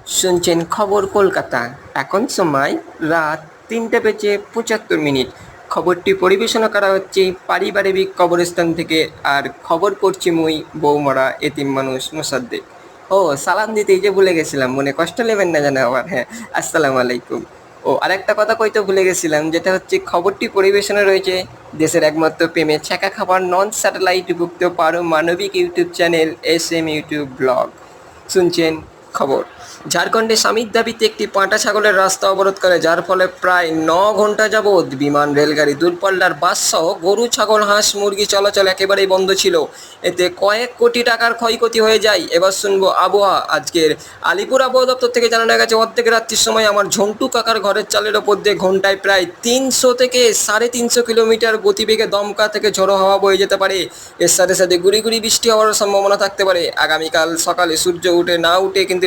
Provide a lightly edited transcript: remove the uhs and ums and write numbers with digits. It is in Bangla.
শুনছেন খবর কলকাতা। এখন সময় রাত ৩:৭৫। খবরটি পরিবেশনা করা হচ্ছে পারিবারিক কবরস্থান থেকে। আর খবর পড়ছি মুই বৌমরা এতিম মানুষ মোসাদ্দেক। ও সালাম দিতেই যে ভুলে গেছিলাম, মনে কষ্ট নেবেন না জানা আবার। হ্যাঁ, আসসালামু আলাইকুম। ও আরেকটা কথা কইতে ভুলে গেছিলাম, যেটা হচ্ছে খবরটি পরিবেশনা রয়েছে দেশের একমাত্র প্রেমে ছ্যাঁকা খাবার নন স্যাটেলাইট ভুক্ত পারমাণবিক YouTube channel SM YouTube blog. শুনছেন খবর। ঝাড়খণ্ডে স্বামীর দাবিতে একটি পাঁঠা ছাগলের রাস্তা অবরোধ করে, যার ফলে প্রায় ৯ ঘন্টা যাবৎ বিমান, রেলগাড়ি, দূরপাল্লার বাসসহ গরু, ছাগল, হাঁস, মুরগি চলাচল একেবারেই বন্ধ ছিল। এতে কয়েক কোটি টাকার ক্ষয়ক্ষতি হয়ে যায়। এবার শুনবো আবহাওয়া। আজকের আলিপুর আবহাওয়া দপ্তর থেকে জানানো গেছে, অর্ধেক রাত্রির সময় আমার ঝন্টু কাকার ঘরের চালের ওপর দিয়ে ঘন্টায় প্রায় ৩০০ থেকে ৩৫০ কিলোমিটার গতিবেগে দমকা থেকে ঝোড়ো হাওয়া বয়ে যেতে পারে। এর সাথে সাথে গুড়ি গুড়ি বৃষ্টি হওয়ার সম্ভাবনা থাকতে পারে। আগামীকাল সকালে সূর্য উঠে না উঠে কিন্তু